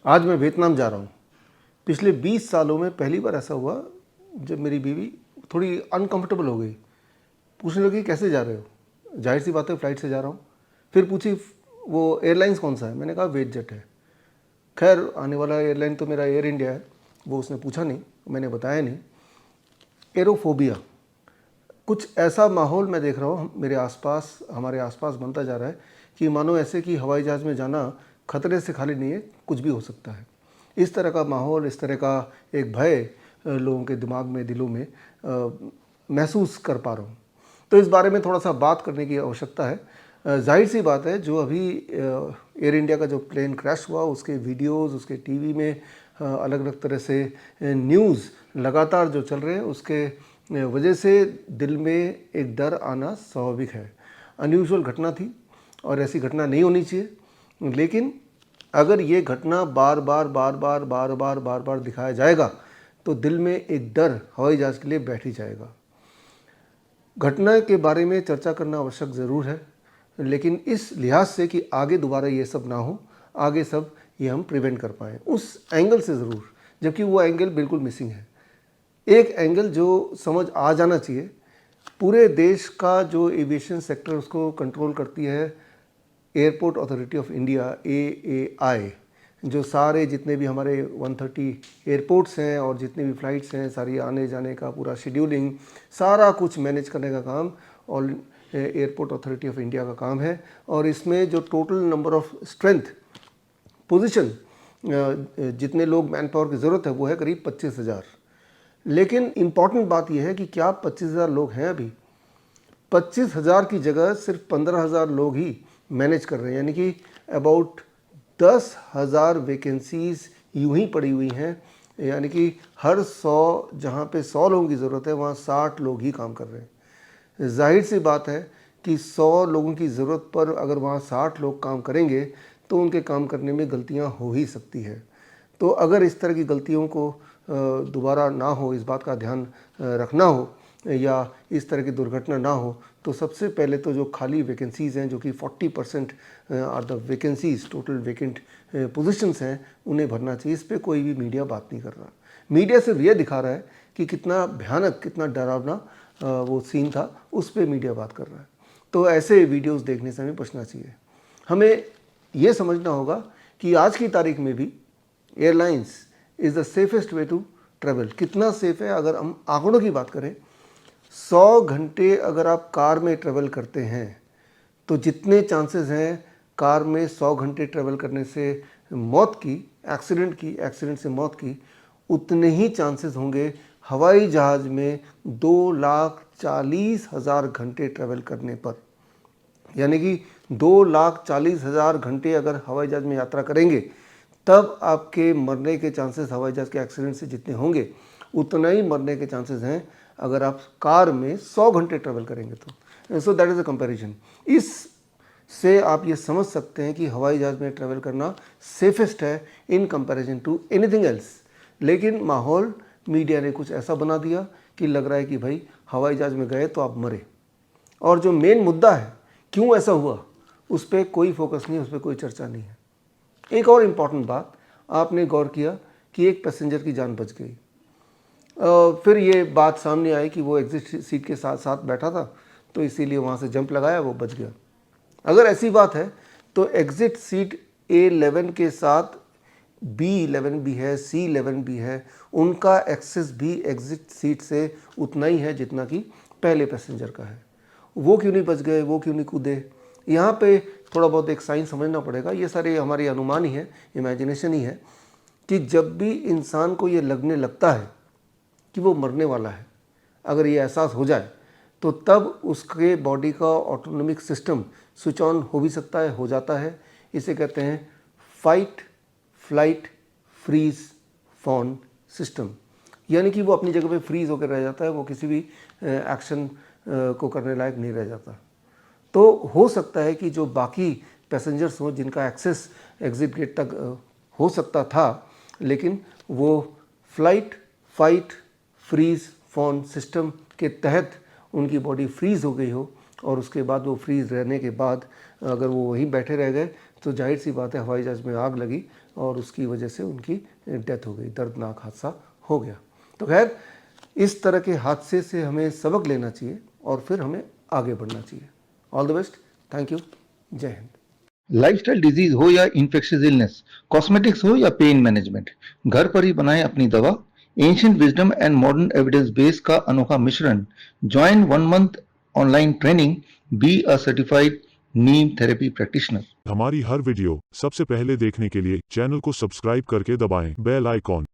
आज मैं वियतनाम जा रहा हूँ। पिछले 20 सालों में पहली बार ऐसा हुआ जब मेरी बीवी थोड़ी अनकंफर्टेबल हो गई। पूछने लगी कैसे जा रहे हो? जाहिर सी बात है फ़्लाइट से जा रहा हूँ। फिर पूछी वो एयरलाइंस कौन सा है? मैंने कहा वेट जेट है। खैर आने वाला एयरलाइन तो मेरा एयर इंडिया है। वो उसने पूछा नहीं, मैंने बताया नहीं। एरोफोबिया, कुछ ऐसा माहौल मैं देख रहा हूँ मेरे आसपास, हमारे आसपास बनता जा रहा है कि मानो ऐसे कि हवाई जहाज़ में जाना खतरे से खाली नहीं है, कुछ भी हो सकता है। इस तरह का माहौल, इस तरह का एक भय लोगों के दिमाग में, दिलों में महसूस कर पा रहा हूँ। तो इस बारे में थोड़ा सा बात करने की आवश्यकता है। जाहिर सी बात है, जो अभी एयर इंडिया का जो प्लेन क्रैश हुआ उसके वीडियोज़, उसके टीवी में अलग अलग तरह से न्यूज़ लगातार जो चल रहे हैं, उसके वजह से दिल में एक डर आना स्वाभाविक है। अनयूजुअल घटना थी और ऐसी घटना नहीं होनी चाहिए, लेकिन अगर ये घटना बार बार दिखाया जाएगा तो दिल में एक डर हवाई जहाज़ के लिए बैठ ही जाएगा। घटना के बारे में चर्चा करना आवश्यक ज़रूर है, लेकिन इस लिहाज से कि आगे दोबारा ये सब ना हो, आगे सब ये हम प्रिवेंट कर पाएँ, उस एंगल से ज़रूर, जबकि वो एंगल बिल्कुल मिसिंग है। एक एंगल जो समझ आ जाना चाहिए, पूरे देश का जो एविएशन सेक्टर उसको कंट्रोल करती है airport authority of India, AAI, जो सारे जितने भी हमारे 130 एयरपोर्ट्स हैं और जितने भी फ़्लाइट्स हैं, सारी आने जाने का पूरा शेड्यूलिंग, सारा कुछ मैनेज करने का काम all airport authority of India का काम है। और इसमें जो total number of strength position, जितने लोग मैन पावर की ज़रूरत है वो है करीब 25,000। लेकिन इम्पॉर्टेंट बात यह है कि क्या 25,000 लोग हैं? अभी 25,000 की जगह सिर्फ 15,000 लोग ही मैनेज कर रहे हैं, यानी कि अबाउट 10,000 वैकेंसीज यूं ही पड़ी हुई हैं। यानी कि हर 100, जहां पे 100 लोगों की ज़रूरत है वहां 60 लोग ही काम कर रहे हैं। जाहिर सी बात है कि 100 लोगों की ज़रूरत पर अगर वहां 60 लोग काम करेंगे तो उनके काम करने में गलतियां हो ही सकती है। तो अगर इस तरह की गलतियों को दोबारा ना हो, इस बात का ध्यान रखना हो या इस तरह की दुर्घटना ना हो, तो सबसे पहले तो जो खाली वैकेंसीज़ हैं, जो कि 40% are the vacancies, total vacant positions हैं, उन्हें भरना चाहिए। इस पर कोई भी मीडिया बात नहीं कर रहा। मीडिया सिर्फ ये दिखा रहा है कि कितना भयानक, कितना डरावना वो सीन था, उस पर मीडिया बात कर रहा है। तो ऐसे वीडियोस देखने से हमें बचना चाहिए। हमें ये समझना होगा कि आज की तारीख में भी airlines is the safest way to travel. कितना सेफ है? अगर हम आंकड़ों की बात करें, 100 घंटे अगर आप कार में ट्रेवल करते हैं तो जितने चांसेस हैं कार में 100 घंटे ट्रेवल करने से मौत की, एक्सीडेंट से मौत की, उतने ही चांसेस होंगे हवाई जहाज़ में 2,40,000 घंटे ट्रेवल करने पर। यानी कि 2,40,000 घंटे अगर हवाई जहाज़ में यात्रा करेंगे तब आपके मरने के चांसेस हवाई जहाज़ के एक्सीडेंट से जितने होंगे उतना ही मरने के चांसेस हैं अगर आप कार में 100 घंटे ट्रेवल करेंगे तो। So that is a comparison. इस से आप ये समझ सकते हैं कि हवाई जहाज़ में ट्रैवल करना सेफेस्ट है in comparison to anything else. लेकिन माहौल मीडिया ने कुछ ऐसा बना दिया कि लग रहा है कि भाई हवाई जहाज़ में गए तो आप मरे, और जो मेन मुद्दा है क्यों ऐसा हुआ उस पर कोई फोकस नहीं, उस पर कोई चर्चा नहीं है। एक और इम्पॉर्टेंट बात, आपने गौर किया कि एक पैसेंजर की जान बच गई। फिर ये बात सामने आई कि वो एग्जिट सीट के साथ साथ बैठा था तो इसीलिए वहाँ से जंप लगाया, वो बच गया। अगर ऐसी बात है तो एग्जिट सीट A11 के साथ B11 भी है, C11 भी है, उनका एक्सेस भी एग्जिट सीट से उतना ही है जितना कि पहले पैसेंजर का है। वो क्यों नहीं बच गए, वो क्यों नहीं कूदे? यहाँ पे थोड़ा बहुत एक साइंस समझना पड़ेगा। ये सारे हमारी अनुमान ही है, इमेजिनेशन ही है कि जब भी इंसान को ये लगने लगता है कि वो मरने वाला है, अगर ये एहसास हो जाए तो तब उसके बॉडी का ऑटोनॉमिक सिस्टम स्विच ऑन हो भी सकता है, हो जाता है। इसे कहते हैं fight, flight, freeze, fawn system. यानी कि वो अपनी जगह पे फ्रीज होकर रह जाता है, वो किसी भी एक्शन को करने लायक नहीं रह जाता। तो हो सकता है कि जो बाकी पैसेंजर्स हों जिनका एक्सेस एग्जिट गेट तक हो सकता था, लेकिन वो flight, fight, freeze, fawn system के तहत उनकी बॉडी फ्रीज़ हो गई हो, और उसके बाद वो फ्रीज़ रहने के बाद अगर वो वहीं बैठे रह गए तो जाहिर सी बात है हवाई जहाज़ में आग लगी, और उसकी वजह से उनकी डेथ हो गई, दर्दनाक हादसा हो गया। तो खैर, इस तरह के हादसे से हमें सबक लेना चाहिए और फिर हमें आगे बढ़ना चाहिए। All the best, thank you, जय हिंद। लाइफस्टाइल डिजीज हो या इन्फेक्शियस इलनेस, कॉस्मेटिक्स हो या पेन मैनेजमेंट, घर पर ही बनाएं अपनी दवा। Ancient wisdom and modern evidence base का अनोखा मिश्रण। Join 1 month online training, be a certified Neem therapy practitioner. हमारी हर वीडियो सबसे पहले देखने के लिए चैनल को सब्सक्राइब करके दबाएं बेल आइकॉन।